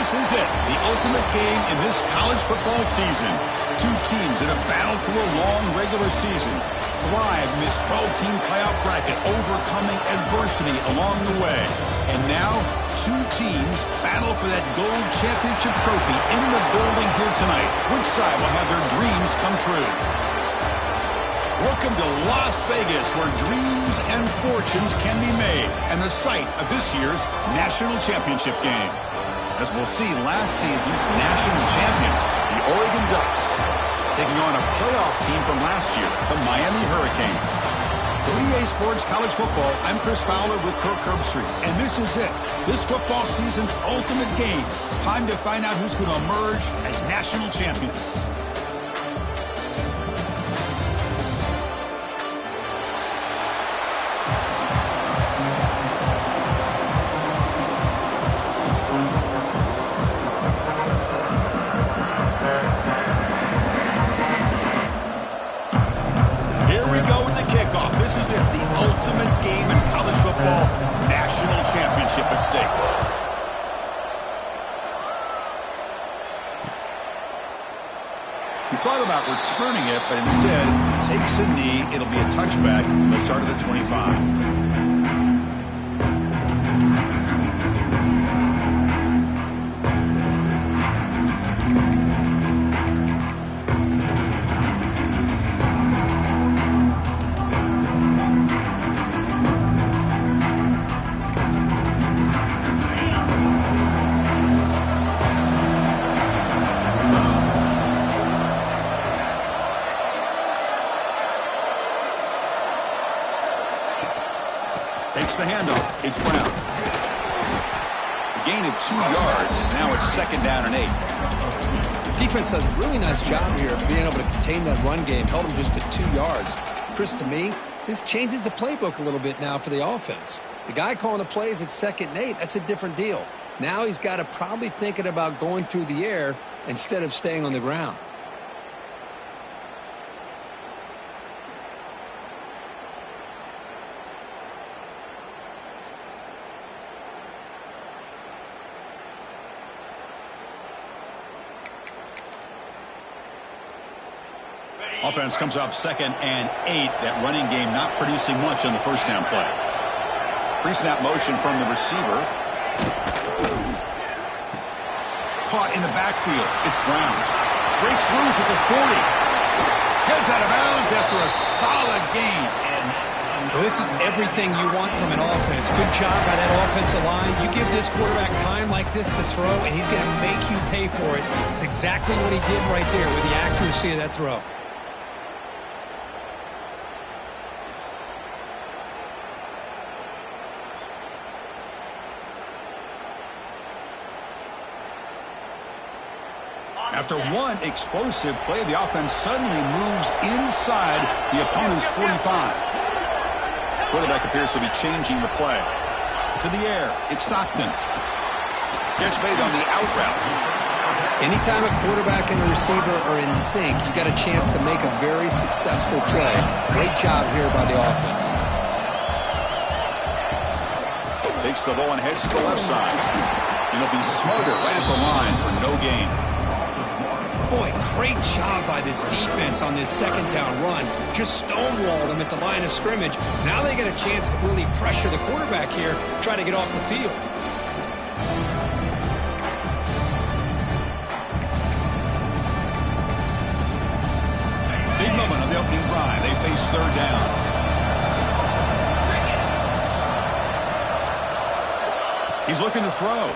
This is it, the ultimate game in this college football season. Two teams that have battled through a long regular season, thrive in this 12-team playoff bracket, overcoming adversity along the way. And now, two teams battle for that gold championship trophy in the building here tonight. Which side will have their dreams come true? Welcome to Las Vegas, where dreams and fortunes can be made, and the site of this year's national championship game. As we'll see, last season's national champions, the Oregon Ducks, taking on a playoff team from last year, the Miami Hurricanes. For EA Sports College Football, I'm Chris Fowler with Kirk Herbstreit, and this is it, this football season's ultimate game. Time to find out who's going to emerge as national champion. This is it, the ultimate game in college football, national championship at stake. He thought about returning it, but instead takes a knee. It'll be a touchback at the start of the 25. Takes the handoff. It's Brown. A gain of 2 yards. Now it's 2nd down and 8. Defense does a really nice job here of being able to contain that run game. Held him just to 2 yards. Chris, to me, this changes the playbook a little bit now for the offense. The guy calling the plays at 2nd and 8, that's a different deal. Now he's got to probably thinking about going through the air instead of staying on the ground. Offense comes up 2nd and 8. That running game not producing much on the first down play. Pre-snap motion from the receiver. Caught in the backfield. It's Brown. Breaks loose at the 40. Heads out of bounds after a solid gain. Well, this is everything you want from an offense. Good job by that offensive line. You give this quarterback time like this to throw, and he's going to make you pay for it. It's exactly what he did right there with the accuracy of that throw. After one explosive play, the offense suddenly moves inside the opponent's 45. Quarterback appears to be changing the play. To the air, it's Stockton. Catch made on the out route. Anytime a quarterback and a receiver are in sync, you got a chance to make a very successful play. Great job here by the offense. Takes the ball and heads to the left side. And he'll be smarter right at the line for no gain. Boy, great job by this defense on this 2nd down run. Just stonewalled them at the line of scrimmage. Now they get a chance to really pressure the quarterback here, try to get off the field. Big moment on the opening drive. They face 3rd down. He's looking to throw.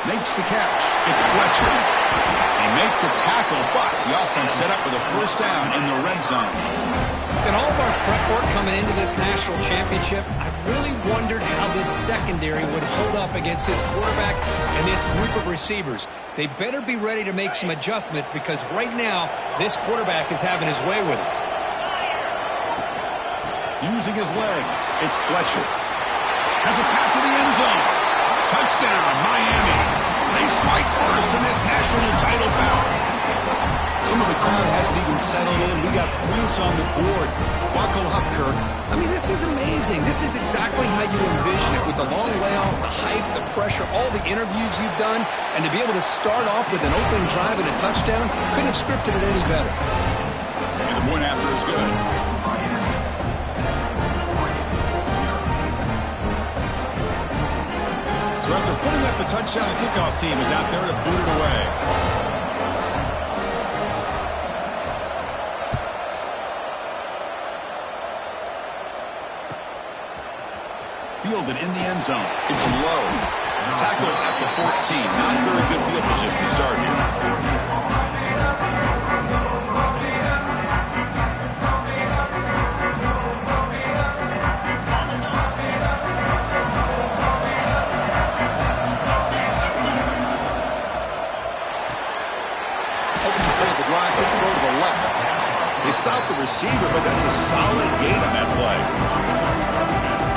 Makes the catch. It's Fletcher. They make the tackle, but the offense set up with a 1st down in the red zone. In all of our prep work coming into this national championship, I really wondered how this secondary would hold up against this quarterback and this group of receivers. They better be ready to make some adjustments because right now, this quarterback is having his way with it. Using his legs, it's Fletcher. Has a path to the end zone. Touchdown, Miami. They strike first in this national title bout. Some of the crowd hasn't even settled in. We got points on the board. Buckle up, Kirk. I mean, this is amazing. This is exactly how you envision it, with the long layoff, the hype, the pressure, all the interviews you've done, and to be able to start off with an opening drive and a touchdown, couldn't have scripted it any better. And the point after is good. So after putting up a touchdown, the kickoff team is out there to boot it away. Fielded in the end zone. It's low. Tackle at the 14. Not a very good field position to start here. Open play of the drive. Quick throw to the left. They stop the receiver, but that's a solid gain on that play.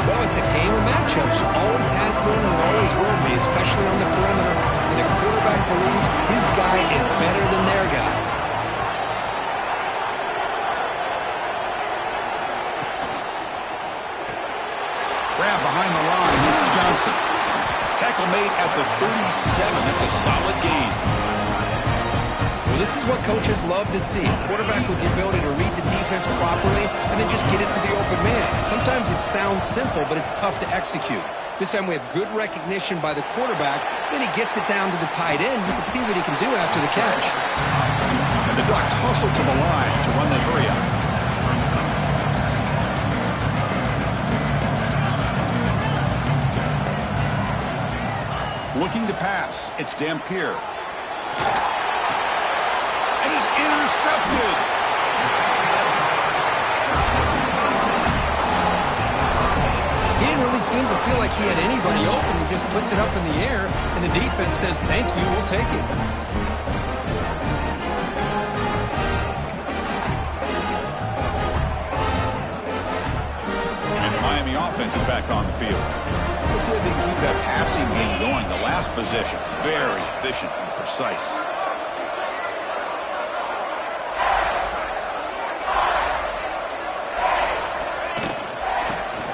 Well, it's a game of matchups. Always has been and always will be, especially on the perimeter. And the quarterback believes his guy is better than their guy. Grab behind the line. It's Johnson. Tackle made at the 37. That's a solid gain. Well, this is what coaches love to see. A quarterback with the ability to read the defense properly and then just get it to the open man. Sometimes it sounds simple, but it's tough to execute. This time we have good recognition by the quarterback. Then he gets it down to the tight end. You can see what he can do after the catch. And the Ducks hustle to the line to run that hurry up. Looking to pass. It's Dampier. And he's intercepted. He didn't really seem to feel like he had anybody open. He just puts it up in the air, and the defense says, thank you, we'll take it. And the Miami offense is back on the field. Let's see if they can keep that passing game going. The last possession, very efficient and precise.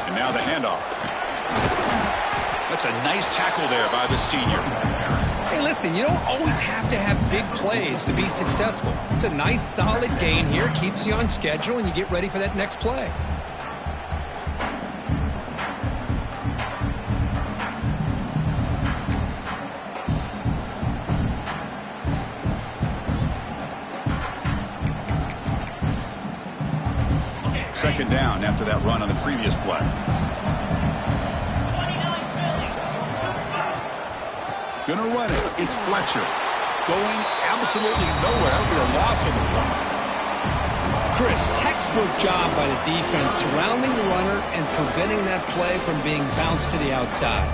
And now the handoff. That's a nice tackle there by the senior. Hey, listen, you don't always have to have big plays to be successful. It's a nice, solid gain here. Keeps you on schedule, and you get ready for that next play. Second down after that run on the previous play. Gonna run it. It's Fletcher. Going absolutely nowhere. That'll be a loss on the play. Chris, textbook job by the defense surrounding the runner and preventing that play from being bounced to the outside.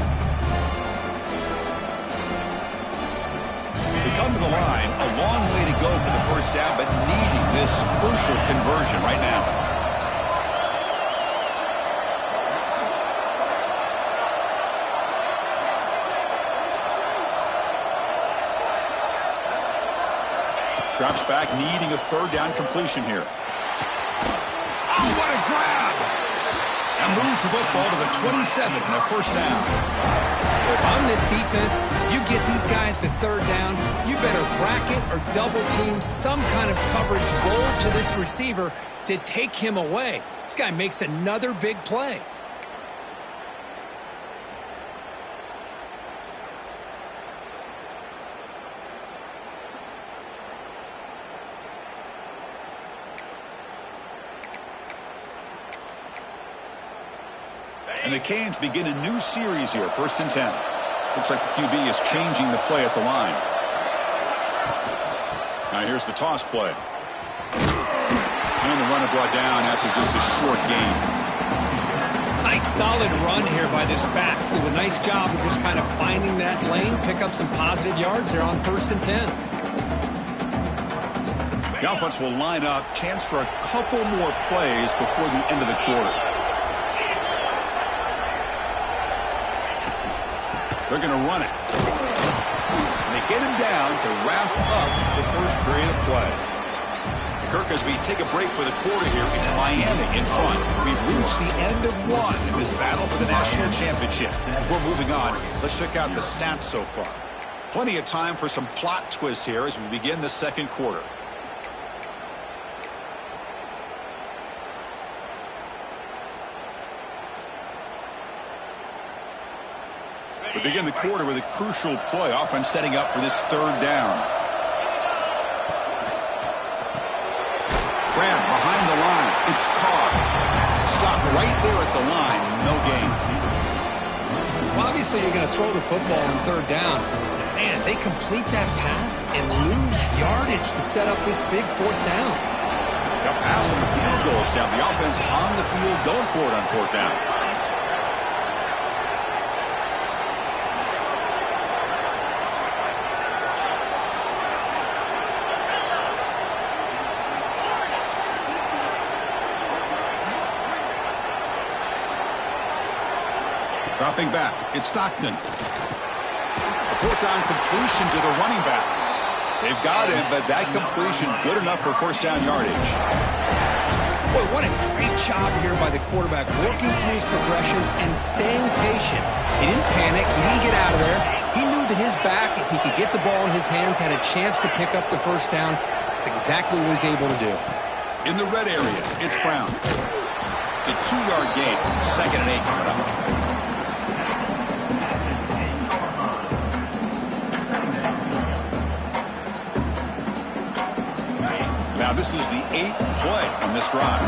They come to the line. A long way to go for the first down, but needing this crucial conversion right now. Drops back, needing a third down completion here. Oh, what a grab! And moves the football to the 27 and a first down. If I'm this defense, you get these guys to third down, you better bracket or double team some kind of coverage roll to this receiver to take him away. This guy makes another big play. And the Canes begin a new series here, 1st and 10. Looks like the QB is changing the play at the line. Now here's the toss play. And the runner brought down after just a short gain. Nice solid run here by this back. Did a nice job of just kind of finding that lane, pick up some positive yards there on 1st and 10. The offense will line up. Chance for a couple more plays before the end of the quarter. They're going to run it. And they get him down to wrap up the first period of play. Kirk, as we take a break for the quarter here, it's Miami in front. We've reached the end of one in this battle for the national championship. Before moving on, let's check out the stats so far. Plenty of time for some plot twists here as we begin the second quarter. We begin the quarter with a crucial play, offense setting up for this third down. Grant behind the line. It's caught. Stopped right there at the line. No gain. Well, obviously, you're going to throw the football on third down. Man, they complete that pass and lose yardage to set up this big fourth down. Got pass on the field goal. It's now the offense on the field going for it on fourth down. Dropping back, it's Stockton. A fourth down completion to the running back. They've got him, but that completion good enough for first down yardage. Boy, what a great job here by the quarterback, working through his progressions and staying patient. He didn't panic. He didn't get out of there. He knew that his back, if he could get the ball in his hands, had a chance to pick up the first down. That's exactly what he's able to do. In the red area, it's Brown. It's a 2-yard gain. 2nd and 8 coming up. Now this is the 8th play on this drive.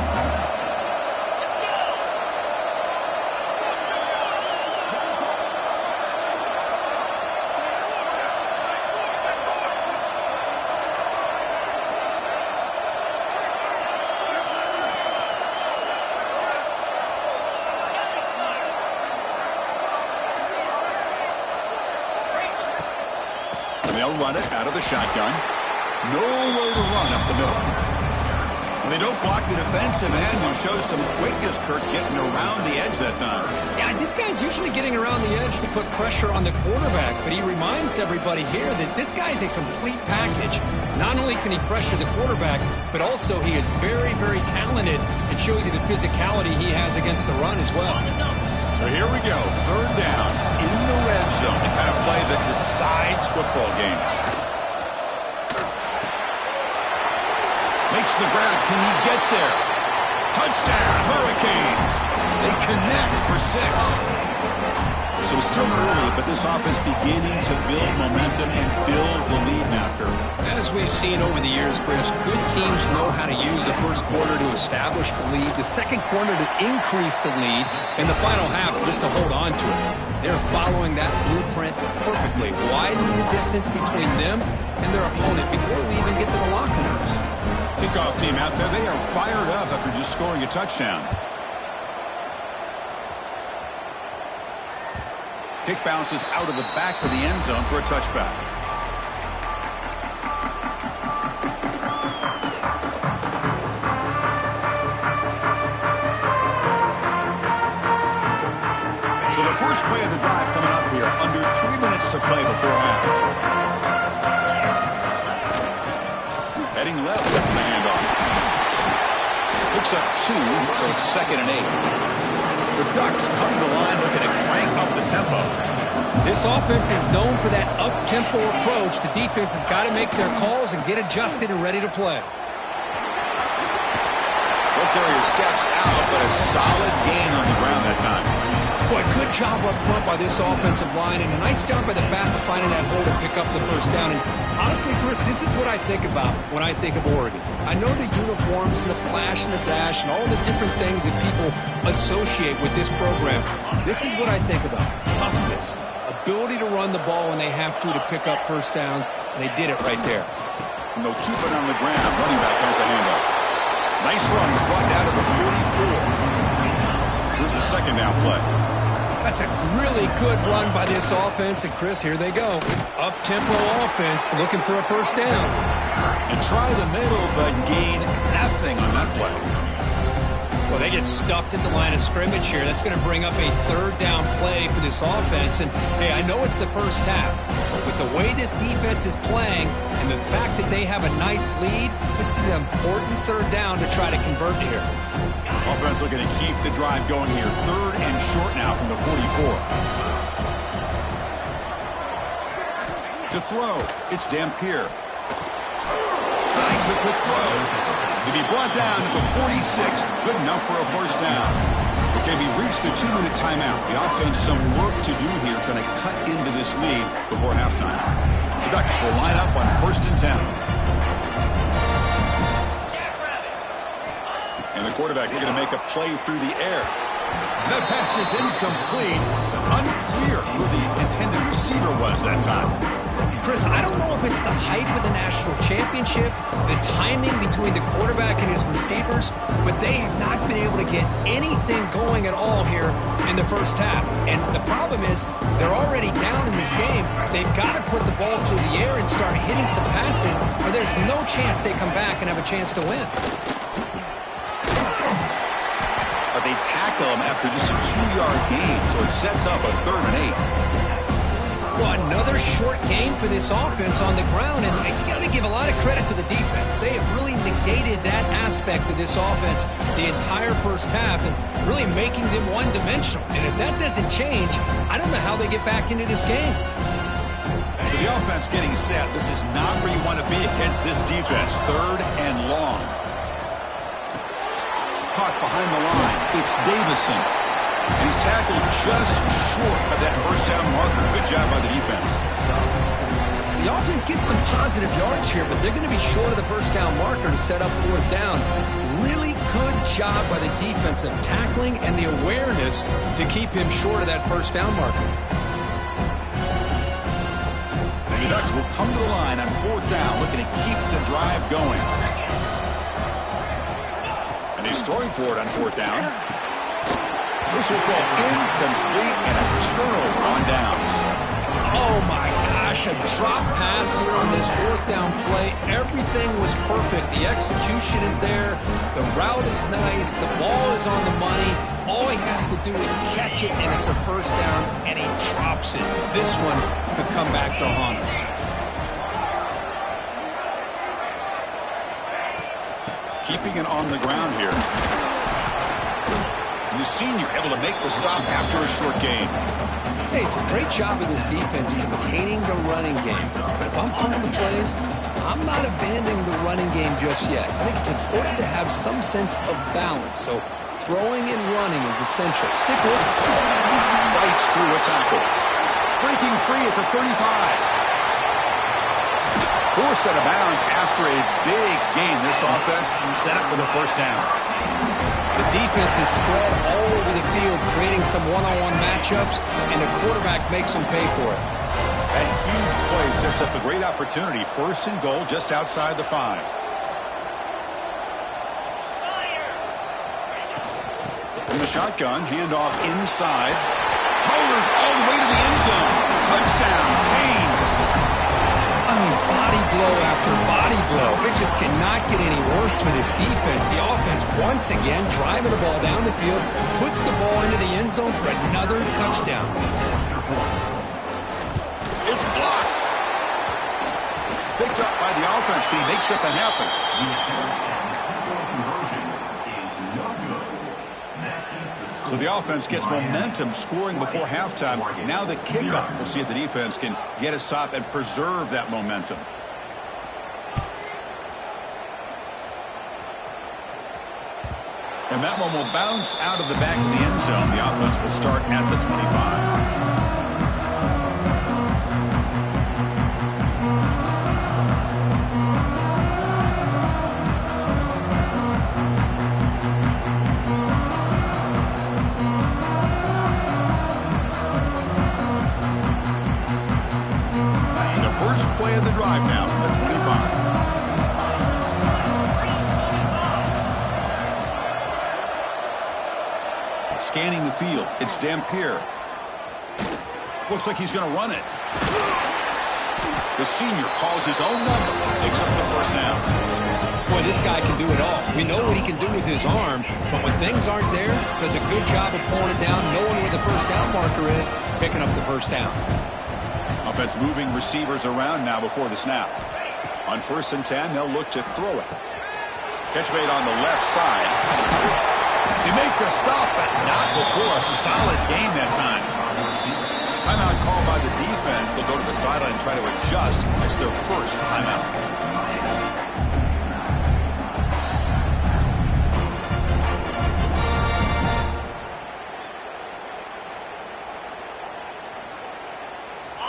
They'll run it out of the shotgun. Nowhere to run up the middle. And they don't block the defensive end and show some quickness, Kirk, getting around the edge that time. Yeah, this guy's usually getting around the edge to put pressure on the quarterback, but he reminds everybody here that this guy's a complete package. Not only can he pressure the quarterback, but also he is very, very talented. It shows you the physicality he has against the run as well. So here we go, third down in the red zone, the kind of play that decides football games. Makes the grab. Can he get there? Touchdown, Hurricanes. They connect for 6. So it's still early, but this offense beginning to build momentum and build the lead now, Kirk. As we've seen over the years, Chris, good teams know how to use the first quarter to establish the lead, the second quarter to increase the lead, and the final half just to hold on to it. They're following that blueprint perfectly, widening the distance between them and their opponent before we even get to the locker rooms. Kickoff team out there, they are fired up after just scoring a touchdown. Kick bounces out of the back of the end zone for a touchback. So the first play of the drive coming up here, under 3 minutes to play before half. Heading left with the handoff. Picks up 2, so it's 2nd and 8. The Ducks come to the line looking to crank up the tempo. This offense is known for that up-tempo approach. The defense has got to make their calls and get adjusted and ready to play. Ball carrier steps out, but a solid gain on the ground that time. Boy, good job up front by this offensive line, and a nice job by the back of finding that hole to pick up the first down. And honestly, Chris, this is what I think about when I think of Oregon. I know the uniforms and the flash and the dash and all the different things that people associate with this program. This is what I think about. Toughness, ability to run the ball when they have to pick up first downs, and they did it right there. And they'll keep it on the ground. Running back has the handoff. Nice run. He's brought down to the 44. Here's the second down play. That's a really good run by this offense. And, Chris, here they go. Up-tempo offense looking for a first down. And try the middle, but gain nothing on that play. Well, they get stuffed at the line of scrimmage here. That's going to bring up a third down play for this offense. And, hey, I know it's the first half, but with the way this defense is playing and the fact that they have a nice lead, this is an important third down to try to convert here. Offense looking to keep the drive going here. Third and short now from the 44. To throw, it's Dampier. Snags the quick throw. To be brought down at the 46, good enough for a first down. Okay, we reached the 2-minute timeout. The offense some work to do here trying to cut into this lead before halftime. The Ducks will line up on 1st and 10. And the quarterback looking to make a play through the air. That pass is incomplete. Unclear who the intended receiver was that time. Chris, I don't know if it's the hype of the national championship, the timing between the quarterback and his receivers, but they have not been able to get anything going at all here in the first half. And the problem is they're already down in this game. They've got to put the ball through the air and start hitting some passes, or there's no chance they come back and have a chance to win. But they tackle him after just a 2-yard gain, so it sets up a 3rd and 8. Well, another short game for this offense on the ground, and you got to give a lot of credit to the defense. They have really negated that aspect of this offense the entire first half and really making them one-dimensional. And if that doesn't change, I don't know how they get back into this game. So the offense getting set. This is not where you want to be against this defense. 3rd and long. Caught behind the line. It's Davison. And he's tackled just short of that first down marker. Good job by the defense. The offense gets some positive yards here, but they're going to be short of the first down marker to set up 4th down. Really good job by the defensive tackling and the awareness to keep him short of that first down marker. And the Ducks will come to the line on 4th down, looking to keep the drive going. And he's throwing for it on 4th down. This will go incomplete and a turnover on downs. Oh, my gosh, a drop pass here on this 4th down play. Everything was perfect. The execution is there. The route is nice. The ball is on the money. All he has to do is catch it, and it's a first down, and he drops it. This one could come back to haunt him. Keeping it on the ground here. And the senior able to make the stop after a short gain. Hey, it's a great job of this defense containing the running game. But if I'm calling the plays, I'm not abandoning the running game just yet. I think it's important to have some sense of balance. So throwing and running is essential. Stick with it. Fights through a tackle. Breaking free at the 35. Forced out of bounds after a big gain. This offense set up with a first down. The defense is spread all over the field, creating some one-on-one matchups, and the quarterback makes them pay for it. That huge play sets up a great opportunity. 1st and goal just outside the 5. In the shotgun, handoff inside. Motors all the way to the end zone. Touchdown, Canes. I mean, body blow after body blow. It just cannot get any worse for this defense. The offense, once again, driving the ball down the field, puts the ball into the end zone for another touchdown. It's blocked. Picked up by the offense. Can he make something happen? So the offense gets momentum scoring before halftime. Now the kickoff. We'll see if the defense can get a stop and preserve that momentum. And that one will bounce out of the back of the end zone. The offense will start at the 25. Play of the drive now from the 25. Scanning the field, it's Dampier. Looks like he's going to run it. The senior calls his own number, picks up the first down. Boy, this guy can do it all. We know what he can do with his arm, but when things aren't there, does a good job of pulling it down, knowing where the first down marker is, picking up the first down. Offense moving receivers around now before the snap. On 1st and 10, they'll look to throw it. Catch made on the left side. They make the stop, but not before a solid gain that time. Timeout called by the defense. They'll go to the sideline and try to adjust. It's their first timeout.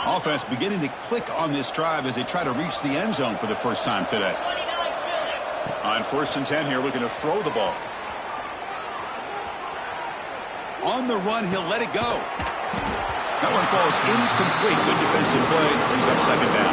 Offense beginning to click on this drive as they try to reach the end zone for the first time today. On 1st and 10 here, looking to throw the ball. On the run, he'll let it go. That one falls incomplete. Good defensive play. Brings up 2nd down.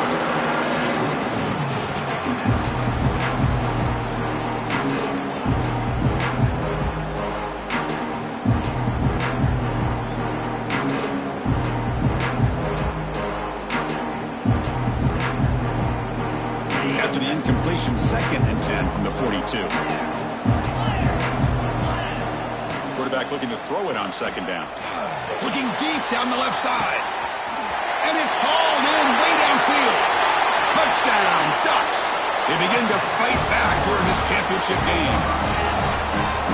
After the incompletion, 2nd and 10 from the 42. Quarterback looking to throw it on 2nd down. Looking deep down the left side. And it's hauled in way downfield. Touchdown, Ducks. They begin to fight back here in this championship game.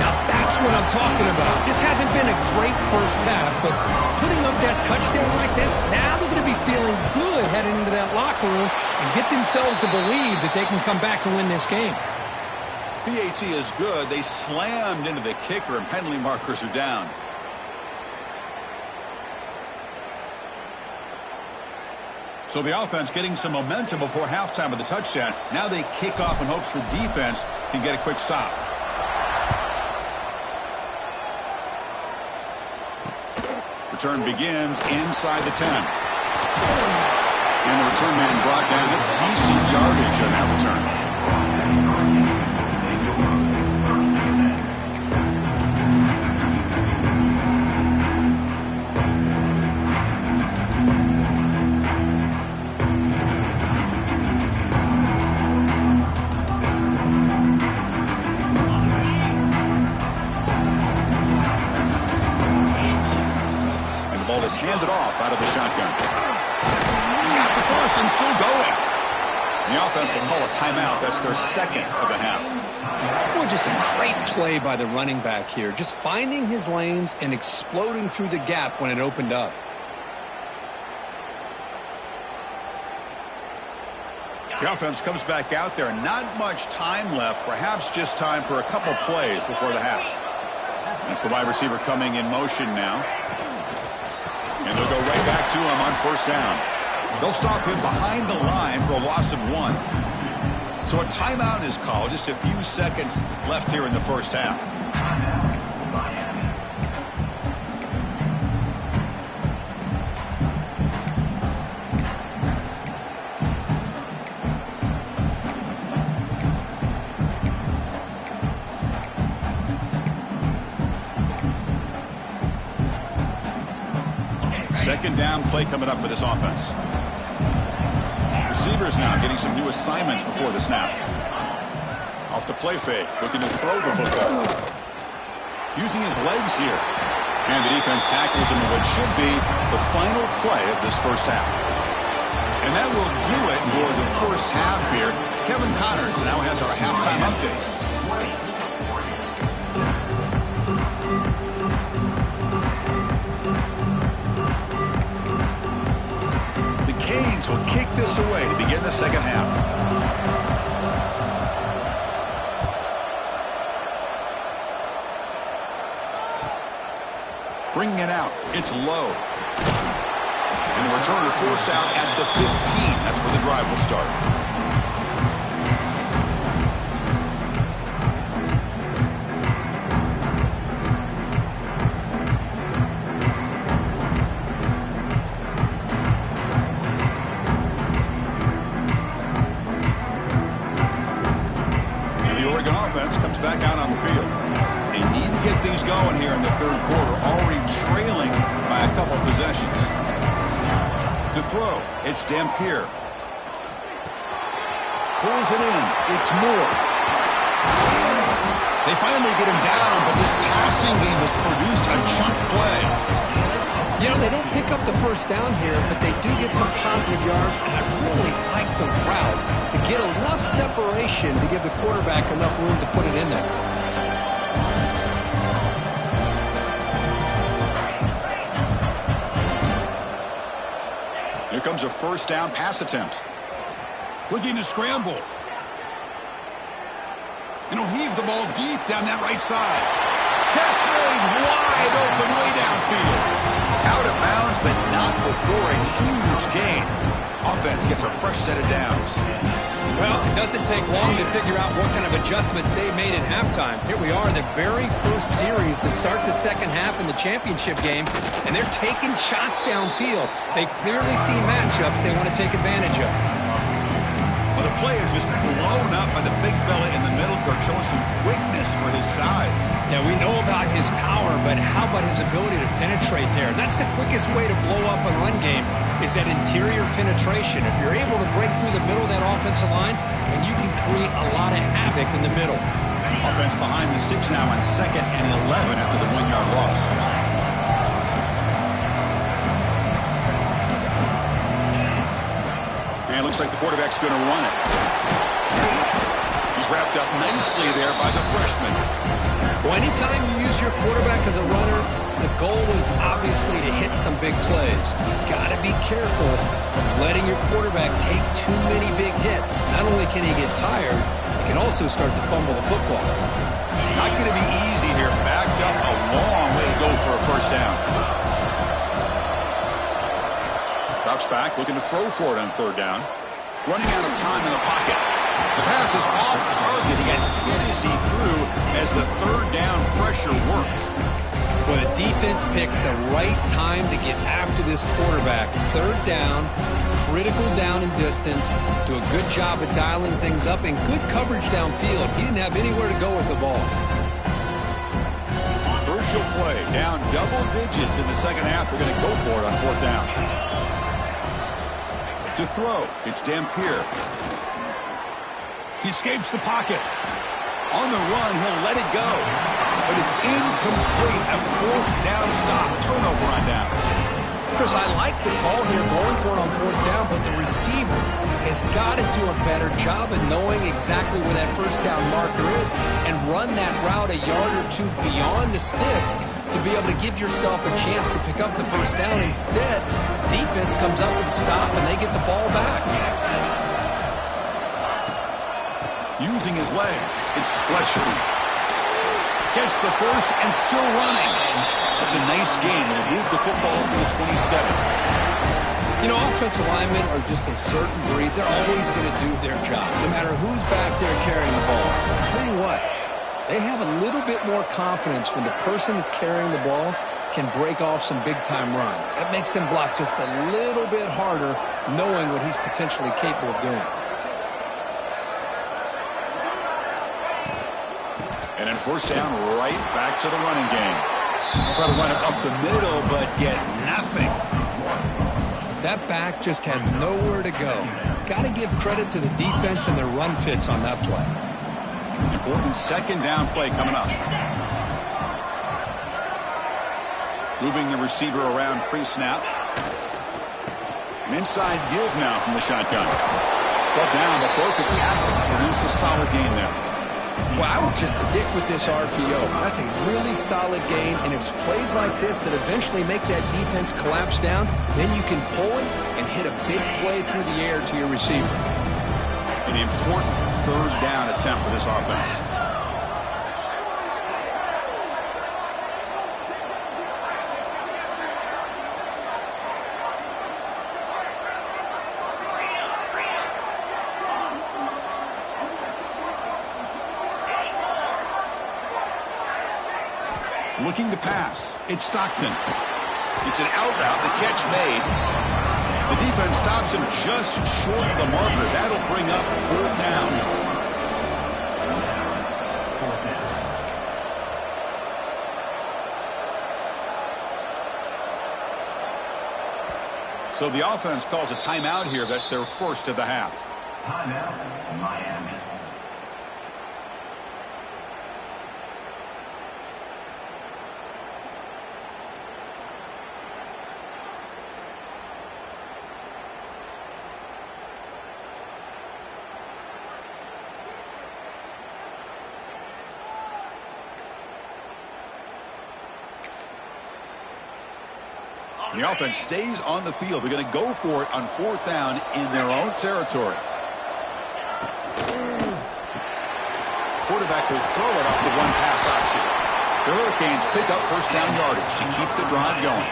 Now that's what I'm talking about. This hasn't been a great first half, but putting up that touchdown like this, now they're going to be feeling good heading into that locker room and get themselves to believe that they can come back and win this game. PAT is good. They slammed into the kicker and penalty markers are down. So the offense getting some momentum before halftime with the touchdown. Now they kick off in hopes the defense can get a quick stop. Return begins inside the 10. And the return man brought down. That's decent yardage on that return. Handed off out of the shotgun. He's got the first and still going. And the offense will call a timeout. That's their 2nd of the half. Boy, just a great play by the running back here. Just finding his lanes and exploding through the gap when it opened up. The offense comes back out there. Not much time left. Perhaps just time for a couple plays before the half. That's the wide receiver coming in motion now. And they'll go right back to him on 1st down. They'll stop him behind the line for a loss of 1. So a timeout is called. Just a few seconds left here in the first half. Second down play coming up for this offense. Receivers now getting some new assignments before the snap. Off the play fake, looking to throw the football. Using his legs here. And the defense tackles him in what should be the final play of this first half. And that will do it for the first half here. Kevin Connors now has our halftime update. Will kick this away to begin the second half. Bringing it out. It's low. And the returner forced out at the 15. That's where the drive will start. Comes back out on the field. They need to get things going here in the third quarter, already trailing by a couple possessions. To throw, it's Dampier. Pulls it in. It's Moore. They finally get him down, but this passing game has produced a chunk play. You know, they don't pick up the first down here, but they do get some positive yards, and I really like the route to get enough separation to give the quarterback enough room to put it in there. Here comes a first down pass attempt. Looking to scramble. And he'll heave the ball deep down that right side. Catch made wide open way downfield. Out of bounds, but not before a huge gain. Offense gets a fresh set of downs. Well, it doesn't take long to figure out what kind of adjustments they made at halftime. Here we are in the very first series to start the second half in the championship game, and they're taking shots downfield. They clearly see matchups they want to take advantage of. Well, the play is just blown up by the big fella in the middle, Kirk, showing some quickness for his size. Yeah, we know about his power, but how about his ability to penetrate there? That's the quickest way to blow up a run game, is that interior penetration. If you're able to break through the middle of that offensive line, then you can create a lot of havoc in the middle. Offense behind the 6 now on 2nd and 11 after the 1-yard loss. And it looks like the quarterback's going to run it. He's wrapped up nicely there by the freshman. Well, anytime you use your quarterback as a runner, the goal is obviously to hit some big plays. Got to be careful of letting your quarterback take too many big hits. Not only can he get tired, he can also start to fumble the football. Not going to be easy here. Backed up a long way to go for a first down. Drops back, looking to throw for it on 3rd down. Running out of time in the pocket. The pass is off target. He got hit as he threw as the 3rd down pressure worked. Well, the defense picks the right time to get after this quarterback. 3rd down, critical down and distance. Do a good job of dialing things up and good coverage downfield. He didn't have anywhere to go with the ball. Crucial play. Down double digits in the second half. They're going to go for it on 4th down. To throw, it's Dampier. He escapes the pocket. On the run, he'll let it go. But it's incomplete. A 4th down stop. Turnover on downs. Chris, I like the call here going for it on 4th down, but the receiver has got to do a better job of knowing exactly where that first down marker is and run that route a yard or two beyond the sticks to be able to give yourself a chance to pick up the first down. Instead, defense comes up with a stop and they get the ball back. Using his legs, it's Fletcher. Gets the first and still running. That's a nice game. It'll move the football to the 27. You know, offensive linemen are just a certain breed. They're always going to do their job, no matter who's back there carrying the ball. I'll tell you what, they have a little bit more confidence when the person that's carrying the ball can break off some big-time runs. That makes them block just a little bit harder, knowing what he's potentially capable of doing. And then 1st down, right back to the running game. Try to run it up the middle, but get nothing. That back just had nowhere to go. Got to give credit to the defense and their run fits on that play. Important 2nd down play coming up. Moving the receiver around pre-snap. An inside give now from the shotgun. Brought down, but broke a tackle. Produce a solid gain there. Well, I would just stick with this RPO. That's a really solid game, and it's plays like this that eventually make that defense collapse down. Then you can pull it and hit a big play through the air to your receiver. An important 3rd down attempt for this offense. Looking to pass. It's Stockton. It's an out route. The catch made. The defense stops him just short of the marker. That'll bring up 4th down. So the offense calls a timeout here. That's their first of the half. Timeout, Miami. The offense stays on the field. They're going to go for it on 4th down in their own territory. Quarterback will throw it off the one-pass option. The Hurricanes pick up 1st down yardage to keep the drive going.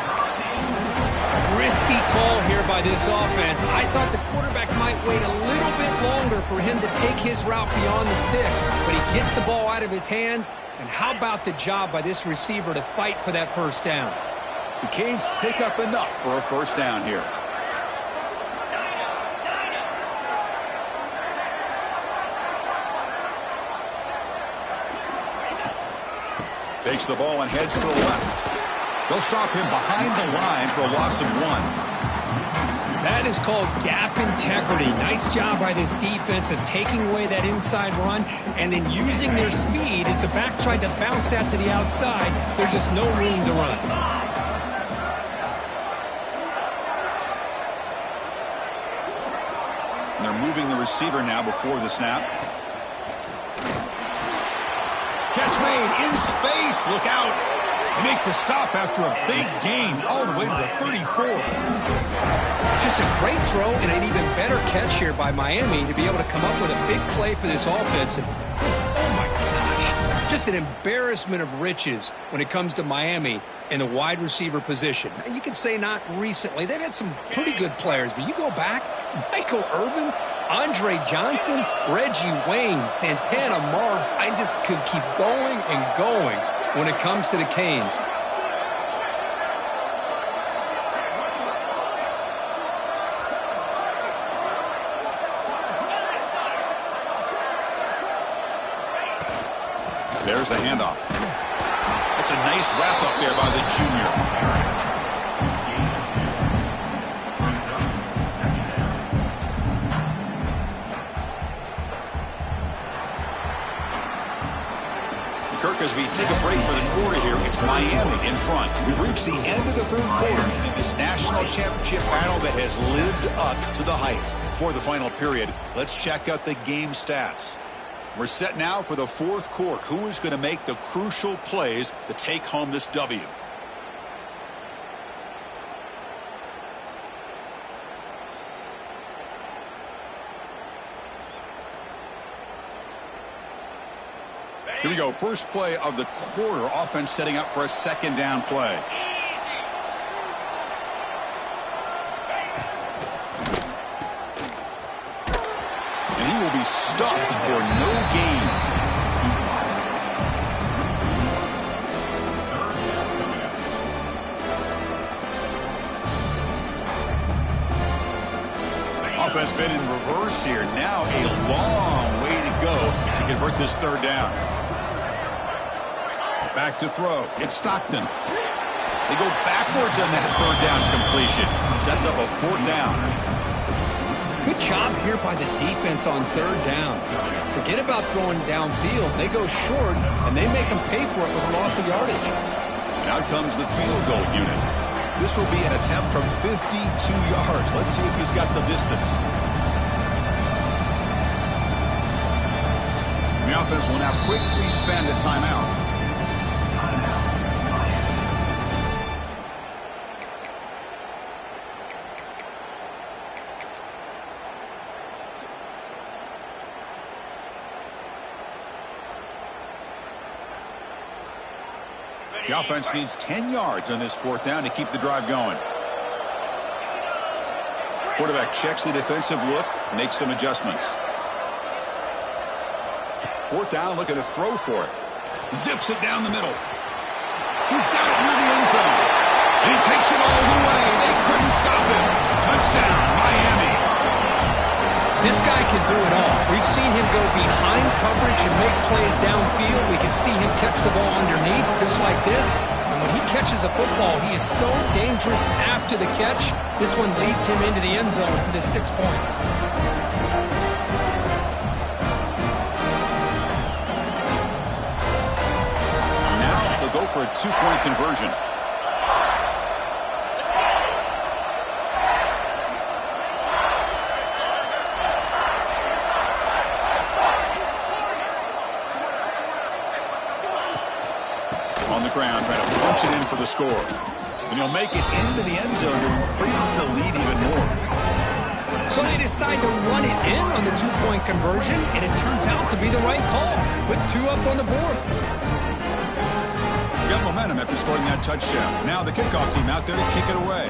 Risky call here by this offense. I thought the quarterback might wait a little bit longer for him to take his route beyond the sticks, but he gets the ball out of his hands. And how about the job by this receiver to fight for that 1st down? The Canes pick up enough for a 1st down here. Takes the ball and heads to the left. They'll stop him behind the line for a loss of 1. That is called gap integrity. Nice job by this defense of taking away that inside run and then using their speed as the back tried to bounce that to the outside. There's just no room to run. And they're moving the receiver now before the snap. Catch made in space. Look out. They make the stop after a big gain all the way to the 34. Just a great throw and an even better catch here by Miami to be able to come up with a big play for this offense. And just, oh my gosh, just an embarrassment of riches when it comes to Miami in the wide receiver position. And you can say not recently. They've had some pretty good players, but you go back, Michael Irvin, Andre Johnson, Reggie Wayne, Santana Moss. I just could keep going and going when it comes to the Canes. There's the handoff. That's a nice wrap up there by the junior. Kirk, as we take a break for the quarter here, it's Miami in front. We've reached the end of the 3rd quarter in this national championship battle that has lived up to the hype. For the final period, let's check out the game stats. We're set now for the 4th quarter. Who is going to make the crucial plays to take home this W? Here we go. First play of the quarter. Offense setting up for a 2nd down play. And he will be stuffed for no gain. Offense been in reverse here. Now a long way to go to convert this 3rd down. Back to throw. It's Stockton. They go backwards on that 3rd down completion. Sets up a 4th down. Good job here by the defense on 3rd down. Forget about throwing downfield. They go short, and they make them pay for it with a loss of yardage. And out comes the field goal unit. This will be an attempt from 52 yards. Let's see if he's got the distance. The offense will now quickly spend a timeout. The offense needs 10 yards on this 4th down to keep the drive going. Quarterback checks the defensive look, makes some adjustments. 4th down, looking to throw for it. Zips it down the middle. He's got it near the end zone. And he takes it all the way. They couldn't stop him. Touchdown, Miami. This guy can do it all. We've seen him go behind coverage and make plays downfield. We can see him catch the ball underneath just like this. And when he catches a football, he is so dangerous after the catch. This one leads him into the end zone for the 6 points. Now they'll go for a 2-point conversion. On the ground, trying to punch it in for the score. And he'll make it into the end zone to increase the lead even more. So they decide to run it in on the two-point conversion, and it turns out to be the right call. Put 2 up on the board. Got momentum after scoring that touchdown. Now the kickoff team out there to kick it away.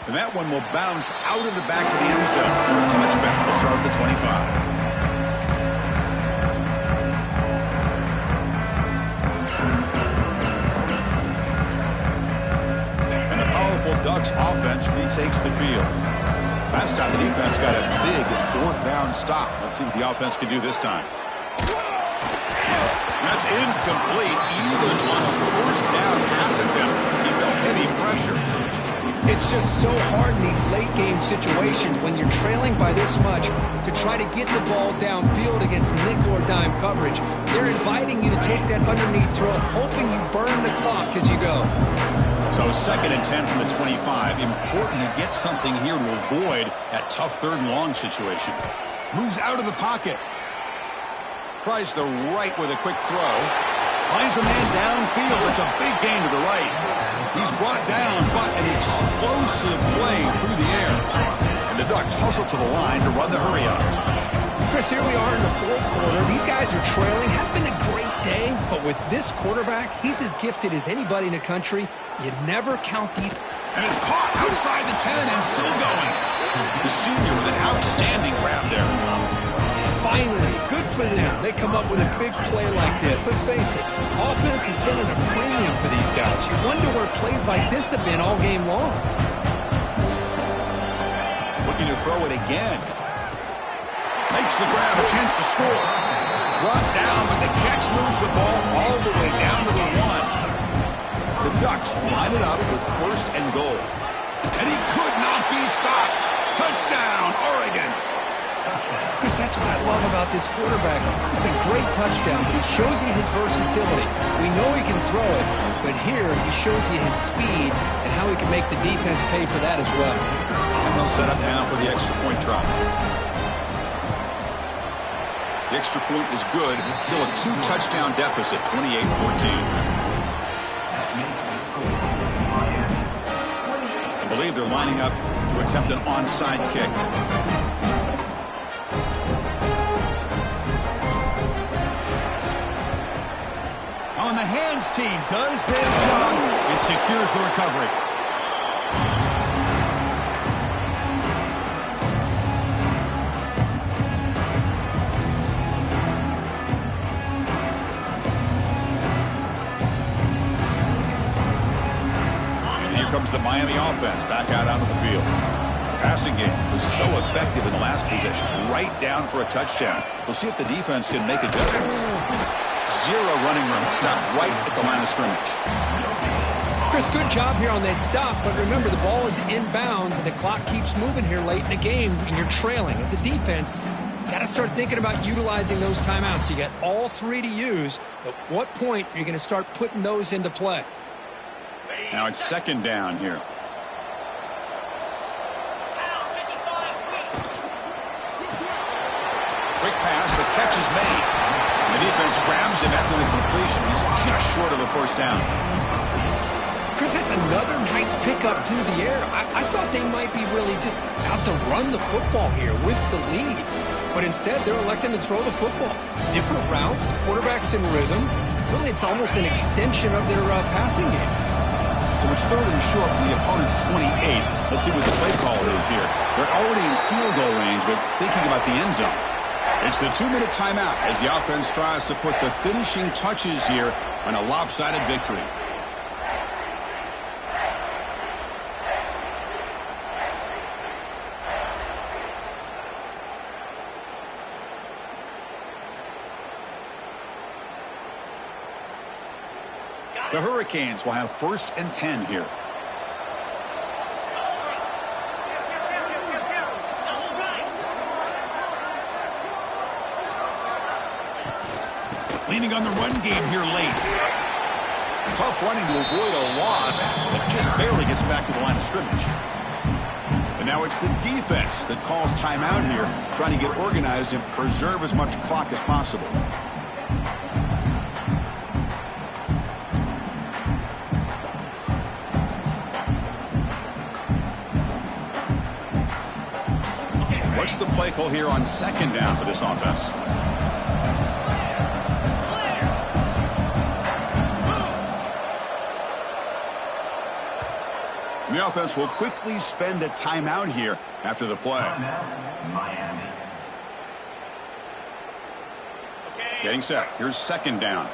And that one will bounce out of the back of the end zone. So a touchback will start at the 25. Ducks offense retakes the field. Last time the defense got a big 4th down stop. Let's see what the offense can do this time. That's incomplete. Even on a 1st down pass attempt, he felt heavy pressure. It's just so hard in these late-game situations when you're trailing by this much to try to get the ball downfield against nickel or dime coverage. They're inviting you to take that underneath throw, hoping you burn the clock as you go. So 2nd and 10 from the 25. Important to get something here to avoid that tough 3rd and long situation. Moves out of the pocket. Tries the right with a quick throw. Finds a man downfield. It's a big gain to the right. He's brought down, but an explosive play through the air. And the Ducks hustle to the line to run the hurry up. Chris, here we are in the 4th quarter. These guys are trailing. Had been a great day, but with this quarterback, he's as gifted as anybody in the country. You never count these. And it's caught outside the 10 and still going. The senior with an outstanding grab there. Finally, good for them. They come up with a big play like this. Let's face it, offense has been at a premium for these guys. You wonder where plays like this have been all game long. Looking to throw it again. Makes the grab, a chance to score. Brought down, but the catch moves the ball all the way down to the 1. The Ducks line it up with 1st and goal. And he could not be stopped. Touchdown, Oregon. Chris, that's what I love about this quarterback. It's a great touchdown, but he shows you his versatility. We know he can throw it, but here he shows you his speed and how he can make the defense pay for that as well. And they'll set up now for the extra point try. The extra point is good. Still a 2-touchdown deficit, 28-14. I believe they're lining up to attempt an onside kick. On the hands team does their job. It secures the recovery. Comes the Miami offense back out onto the field. The passing game was so effective in the last possession, right down for a touchdown. We'll see if the defense can make adjustments. 0 running room, stop right at the line of scrimmage. Chris, good job here on that stop, but remember the ball is inbounds and the clock keeps moving here late in the game and you're trailing. As a defense, you got to start thinking about utilizing those timeouts. You got all 3 to use. At what point are you going to start putting those into play? Now it's 2nd down here. Quick pass, the catch is made. The defense grabs him after the completion. He's just short of a 1st down. Chris, that's another nice pickup through the air. I thought they might be really just out to run the football here with the lead. But instead, they're electing to throw the football. Different routes, quarterbacks in rhythm. Really, it's almost an extension of their passing game. So it's 3rd and short from the opponent's 28. Let's see what the play call is here. They're already in field goal range, but thinking about the end zone. It's the 2-minute timeout as the offense tries to put the finishing touches here on a lopsided victory. The Hurricanes will have 1st and 10 here. Leaning on the run game here late. Tough running to avoid a loss, but just barely gets back to the line of scrimmage. The Now it's the defense that calls timeout here, trying to get organized and preserve as much clock as possible. What's the play call here on second down for this offense? The offense will quickly spend a timeout here after the play. Miami. Getting set. Here's second down.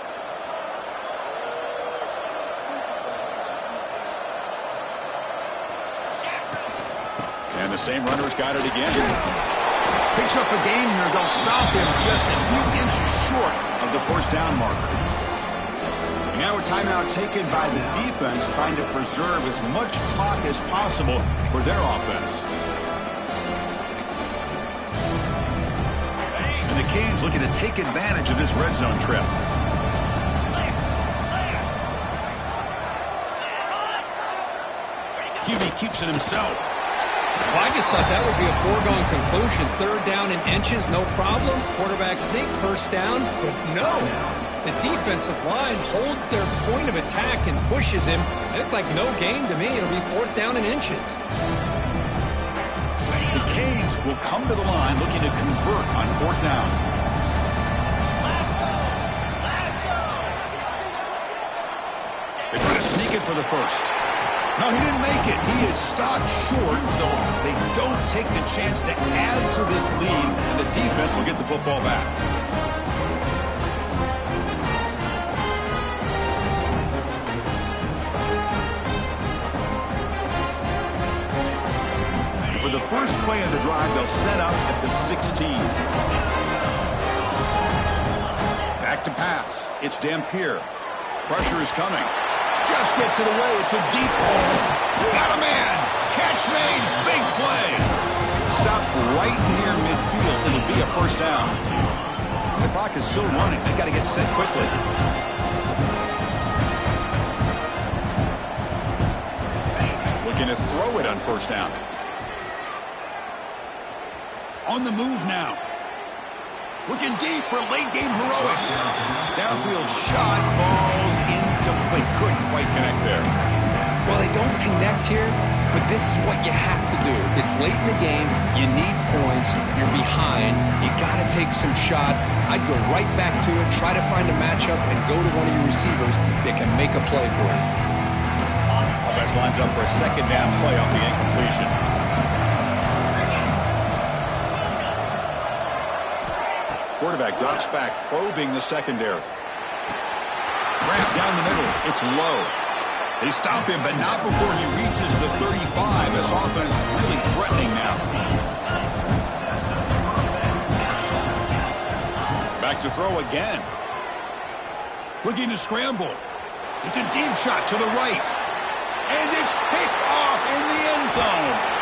And the same runner's got it again. Picks up a gain here. They'll stop him just a few inches short of the first down marker. And now a timeout taken by the defense, trying to preserve as much clock as possible for their offense. And the Canes looking to take advantage of this red zone trip. Hubie keeps it himself. Well, I just thought that would be a foregone conclusion. Third down in inches, no problem. Quarterback sneak, first down. But no, the defensive line holds their point of attack and pushes him. It looked like no gain to me. It'll be fourth down in inches. The Canes will come to the line looking to convert on fourth down. They try to sneak it for the first. No, he didn't make it. He is stopped short, so they don't take the chance to add to this lead, and the defense will get the football back. And for the first play of the drive, they'll set up at the 16. Back to pass. It's Dampier. Pressure is coming. Just gets it away. It's a deep ball. Got a man. Catch made. Big play. Stop right near midfield. It'll be a first down. The clock is still running. They got to get set quickly. Looking to throw it on first down. On the move now. Looking deep for late-game heroics. Downfield shot falls incomplete. Couldn't quite connect there. Well, they don't connect here, but this is what you have to do. It's late in the game. You need points. You're behind. You got to take some shots. I'd go right back to it, try to find a matchup, and go to one of your receivers that can make a play for you. Offense lines up for a second down play off the incompletion. Quarterback drops back, probing the secondary. Ramp down the middle. It's low. They stop him, but not before he reaches the 35. This offense really threatening now. Back to throw again. Looking to scramble. It's a deep shot to the right. And it's picked off in the end zone.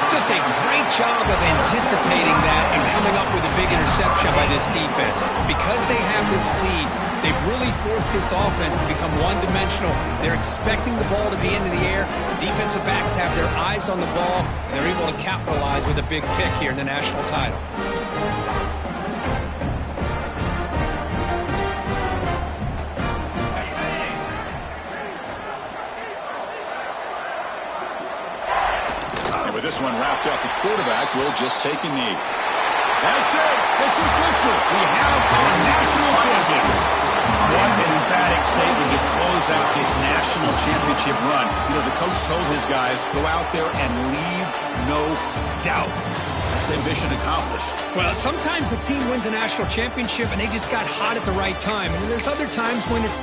Just a great job of anticipating that and coming up with a big interception by this defense. Because they have this lead, they've really forced this offense to become one-dimensional. They're expecting the ball to be into the air. The defensive backs have their eyes on the ball, and they're able to capitalize with a big pick here in the national title. This one wrapped up, the quarterback will just take a knee. That's it. It's official. We have our national champions. What an emphatic statement to close out this national championship run. You know, the coach told his guys, go out there and leave no doubt. Say mission accomplished. Well, sometimes a team wins a national championship and they just got hot at the right time. And there's other times when it's